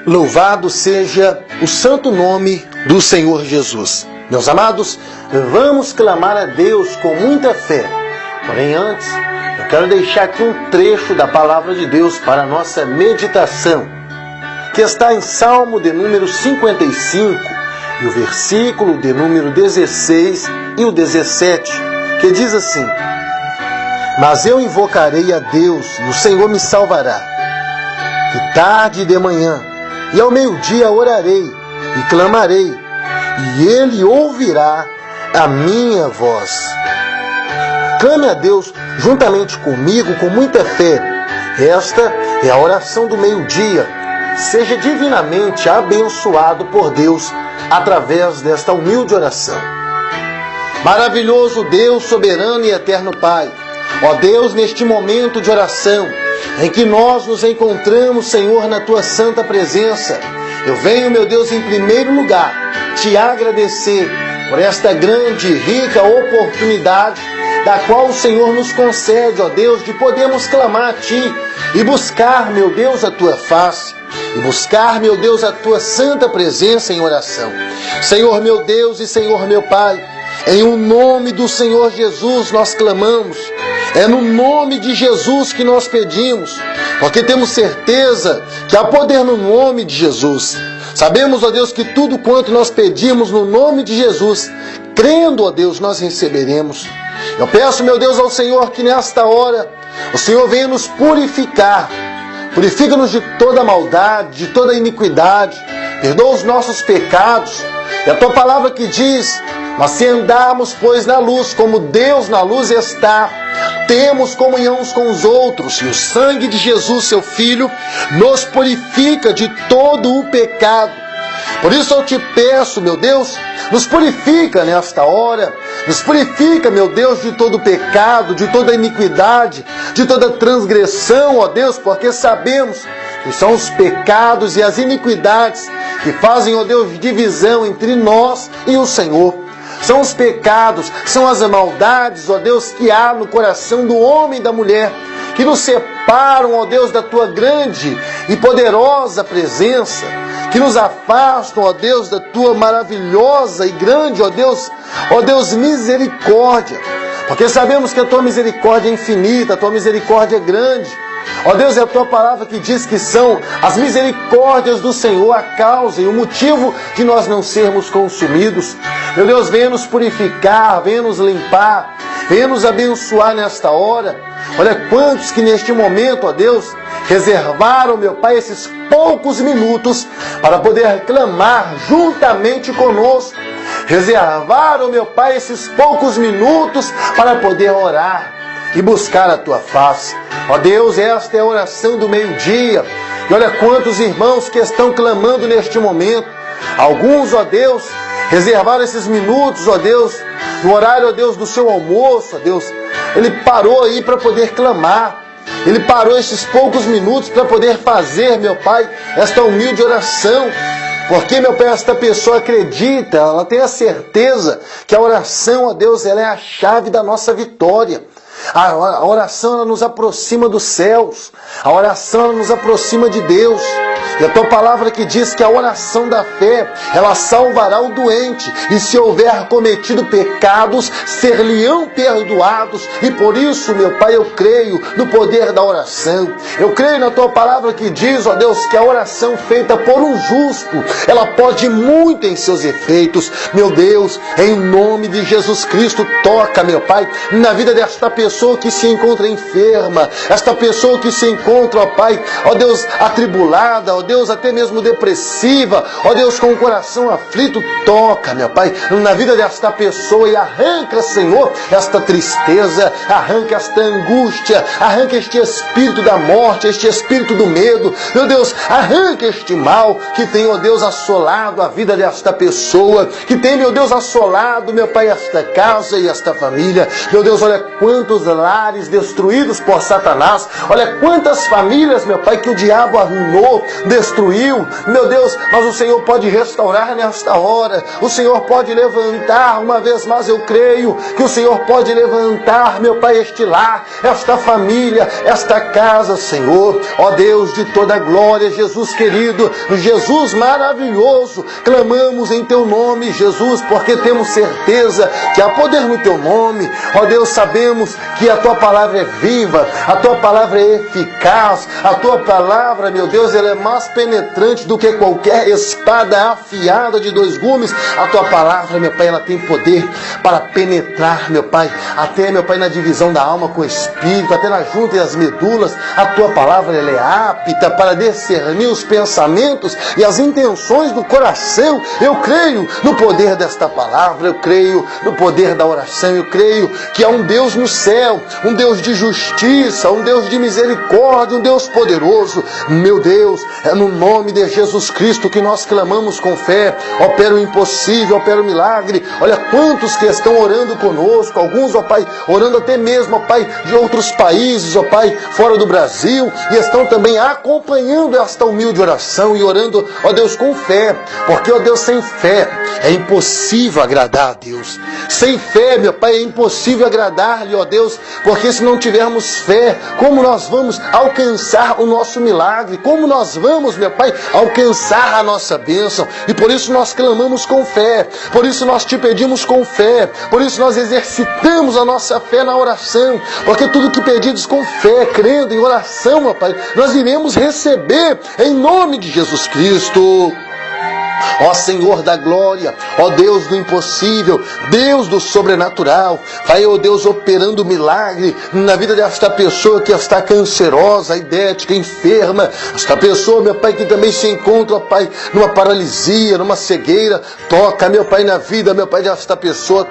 Louvado seja o santo nome do Senhor Jesus. Meus amados, vamos clamar a Deus com muita fé. Porém, antes, eu quero deixar aqui um trecho da palavra de Deus para a nossa meditação, que está em Salmo de número 55, e o versículo de número 16 e o 17, que diz assim: Mas eu invocarei a Deus, e o Senhor me salvará. De tarde e de manhã, e ao meio-dia orarei, e clamarei, e Ele ouvirá a minha voz. Clame a Deus juntamente comigo com muita fé. Esta é a oração do meio-dia. Seja divinamente abençoado por Deus através desta humilde oração. Maravilhoso Deus, soberano e eterno Pai, ó Deus, neste momento de oração, em que nós nos encontramos, Senhor, na Tua santa presença, eu venho, meu Deus, em primeiro lugar, te agradecer por esta grande e rica oportunidade da qual o Senhor nos concede, ó Deus, de podermos clamar a Ti e buscar, meu Deus, a Tua face, e buscar, meu Deus, a Tua santa presença em oração. Senhor meu Deus e Senhor meu Pai, em o nome do Senhor Jesus nós clamamos, é no nome de Jesus que nós pedimos, porque temos certeza que há poder no nome de Jesus. Sabemos, ó Deus, que tudo quanto nós pedimos no nome de Jesus, crendo, ó Deus, nós receberemos. Eu peço, meu Deus, ao Senhor que nesta hora o Senhor venha nos purificar. Purifica-nos de toda maldade, de toda iniquidade. Perdoa os nossos pecados. E a Tua palavra que diz: mas se andarmos, pois, na luz, como Deus na luz está, temos comunhão uns com os outros, e o sangue de Jesus, Seu Filho, nos purifica de todo o pecado. Por isso eu te peço, meu Deus, nos purifica nesta hora, nos purifica, meu Deus, de todo pecado, de toda iniquidade, de toda transgressão, ó Deus, porque sabemos que são os pecados e as iniquidades que fazem, ó Deus, divisão entre nós e o Senhor. São os pecados, são as maldades, ó Deus, que há no coração do homem e da mulher, que nos separam, ó Deus, da Tua grande e poderosa presença, que nos afastam, ó Deus, da Tua maravilhosa e grande, ó Deus, misericórdia. Porque sabemos que a Tua misericórdia é infinita, a Tua misericórdia é grande. Ó Deus, é a Tua palavra que diz que são as misericórdias do Senhor a causa e o motivo de nós não sermos consumidos. Meu Deus, venha nos purificar, venha nos limpar, venha nos abençoar nesta hora. Olha quantos que neste momento, ó Deus, reservaram, meu Pai, esses poucos minutos para poder clamar juntamente conosco. Reservaram, meu Pai, esses poucos minutos para poder orar e buscar a Tua face. Ó Deus, esta é a oração do meio-dia. E olha quantos irmãos que estão clamando neste momento. Alguns, ó Deus, reservaram esses minutos, ó Deus, no horário, ó Deus, do seu almoço, ó Deus. Ele parou aí para poder clamar. Ele parou esses poucos minutos para poder fazer, meu Pai, esta humilde oração. Porque, meu Pai, esta pessoa acredita, ela tem a certeza que a oração, ó Deus, ela é a chave da nossa vitória. A oração, ela nos aproxima dos céus. A oração, ela nos aproxima de Deus. E a Tua palavra que diz que a oração da fé, ela salvará o doente. E se houver cometido pecados, ser-lhe-ão perdoados. E por isso, meu Pai, eu creio no poder da oração. Eu creio na Tua palavra que diz, ó Deus, que a oração feita por um justo, ela pode muito em seus efeitos. Meu Deus, em nome de Jesus Cristo, toca, meu Pai, na vida desta pessoa que se encontra enferma, esta pessoa que se encontra, ó Pai, ó Deus, atribulada, ó Deus, até mesmo depressiva, ó Deus, com o coração aflito. Toca, meu Pai, na vida desta pessoa e arranca, Senhor, esta tristeza, arranca esta angústia, arranca este espírito da morte, este espírito do medo. Meu Deus, arranca este mal que tem, ó Deus, assolado a vida desta pessoa, que tem, meu Deus, assolado, meu Pai, esta casa e esta família. Meu Deus, olha quantos lares destruídos por Satanás, olha quantas famílias, meu Pai, que o diabo arruinou destruiu, meu Deus, mas o Senhor pode restaurar nesta hora. O Senhor pode levantar, uma vez mais eu creio que o Senhor pode levantar, meu Pai, este lar, esta família, esta casa, Senhor. Ó Deus de toda glória, Jesus querido, Jesus maravilhoso, clamamos em Teu nome, Jesus, porque temos certeza que há poder no Teu nome. Ó Deus, sabemos que a Tua palavra é viva, a Tua palavra é eficaz, a Tua palavra, meu Deus, ela é mais penetrante do que qualquer espada afiada de 2 gumes. A Tua palavra, meu Pai, ela tem poder para penetrar, meu Pai, até, meu Pai, na divisão da alma com o espírito, até na junta e as medulas. A Tua palavra, ela é apta para discernir os pensamentos e as intenções do coração. Eu creio no poder desta palavra, eu creio no poder da oração, eu creio que há um Deus no céu, um Deus de justiça, um Deus de misericórdia, um Deus poderoso. Meu Deus, é no nome de Jesus Cristo que nós clamamos com fé. Opera o impossível, opera o milagre. Olha quantos que estão orando conosco, alguns, ó Pai, orando até mesmo, ó Pai, de outros países, ó Pai, fora do Brasil, e estão também acompanhando esta humilde oração e orando, ó Deus, com fé, porque, ó Deus, sem fé é impossível agradar a Deus. Sem fé, meu Pai, é impossível agradar-lhe, ó Deus, porque se não tivermos fé, como nós vamos alcançar o nosso milagre? Como nós vamos, meu Pai, alcançar a nossa bênção? E por isso nós clamamos com fé, por isso nós te pedimos com fé, por isso nós exercitamos a nossa fé na oração, porque tudo que pedimos com fé, crendo em oração, meu Pai, nós iremos receber em nome de Jesus Cristo. Ó Senhor da glória, ó Deus do impossível, Deus do sobrenatural, vai, ó Deus, operando milagre na vida desta pessoa que está cancerosa, idética, enferma, esta pessoa, meu Pai, que também se encontra, ó Pai, numa paralisia, numa cegueira. Toca, meu Pai, na vida, meu Pai, desta pessoa,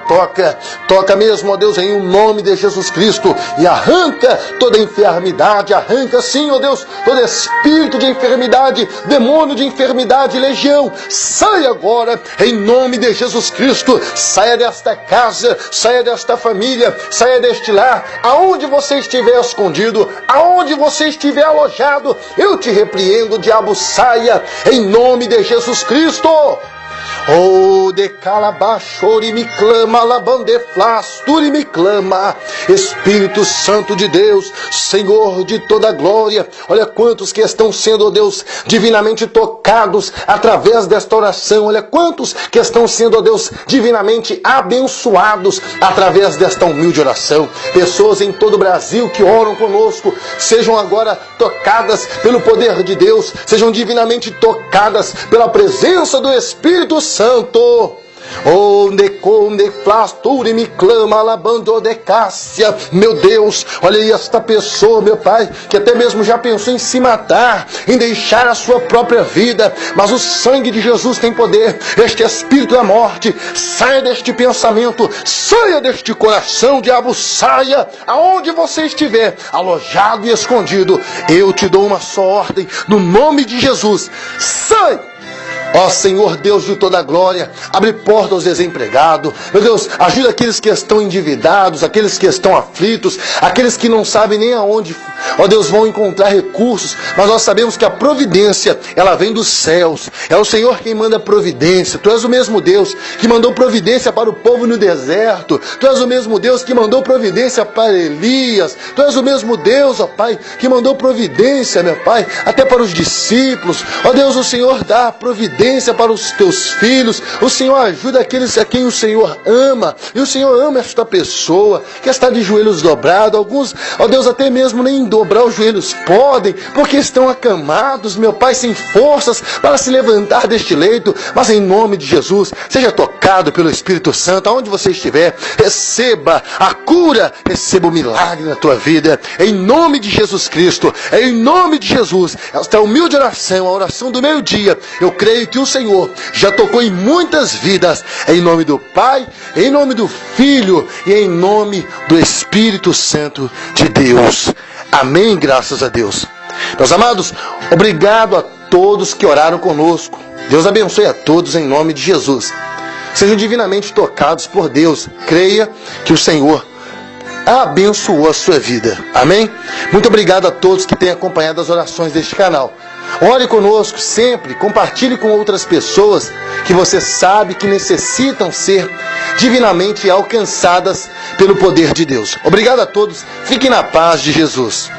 toca mesmo, ó Deus, em nome de Jesus Cristo, e arranca toda enfermidade, arranca sim, ó Deus, todo espírito de enfermidade, demônio de enfermidade, legião. Saia agora, em nome de Jesus Cristo, saia desta casa, saia desta família, saia deste lar, aonde você estiver escondido, aonde você estiver alojado, eu te repreendo, diabo, saia, em nome de Jesus Cristo. Oh, de calabachori me clama, labande flasturi me clama, Espírito Santo de Deus, Senhor de toda glória. Olha quantos que estão sendo, oh Deus, divinamente tocados através desta oração. Olha quantos que estão sendo, oh Deus, divinamente abençoados através desta humilde oração. Pessoas em todo o Brasil que oram conosco, sejam agora tocadas pelo poder de Deus, sejam divinamente tocadas pela presença do Espírito Santo. Onde conde flasture me clama labando de Cássia. Meu Deus, olha aí esta pessoa, meu Pai, que até mesmo já pensou em se matar, em deixar a sua própria vida, mas o sangue de Jesus tem poder. Este espírito da morte, saia deste pensamento, saia deste coração, diabo, saia aonde você estiver, alojado e escondido. Eu te dou uma só ordem, no nome de Jesus, sai! Ó Senhor Deus de toda glória, abre porta aos desempregados. Meu Deus, ajuda aqueles que estão endividados, aqueles que estão aflitos, aqueles que não sabem nem aonde, ó Deus, vão encontrar recursos. Mas nós sabemos que a providência, ela vem dos céus. É o Senhor quem manda providência. Tu és o mesmo Deus que mandou providência para o povo no deserto. Tu és o mesmo Deus que mandou providência para Elias. Tu és o mesmo Deus, ó Pai, que mandou providência, meu Pai, até para os discípulos. Ó Deus, o Senhor dá providência para os teus filhos. O Senhor ajuda aqueles a quem o Senhor ama, e o Senhor ama esta pessoa que está de joelhos dobrados. Alguns, ó Deus, até mesmo nem dobrar os joelhos podem, porque estão acamados, meu Pai, sem forças para se levantar deste leito. Mas em nome de Jesus, seja tocado pelo Espírito Santo, aonde você estiver, receba a cura, receba o milagre na tua vida, em nome de Jesus Cristo, em nome de Jesus. Esta humilde oração, a oração do meio-dia, eu creio que o Senhor já tocou em muitas vidas, em nome do Pai, em nome do Filho e em nome do Espírito Santo de Deus. Amém, graças a Deus. Meus amados, obrigado a todos que oraram conosco. Deus abençoe a todos em nome de Jesus. Sejam divinamente tocados por Deus. Creia que o Senhor abençoou a sua vida. Amém? Muito obrigado a todos que têm acompanhado as orações deste canal. Ore conosco sempre, compartilhe com outras pessoas que você sabe que necessitam ser divinamente alcançadas pelo poder de Deus. Obrigado a todos, fiquem na paz de Jesus.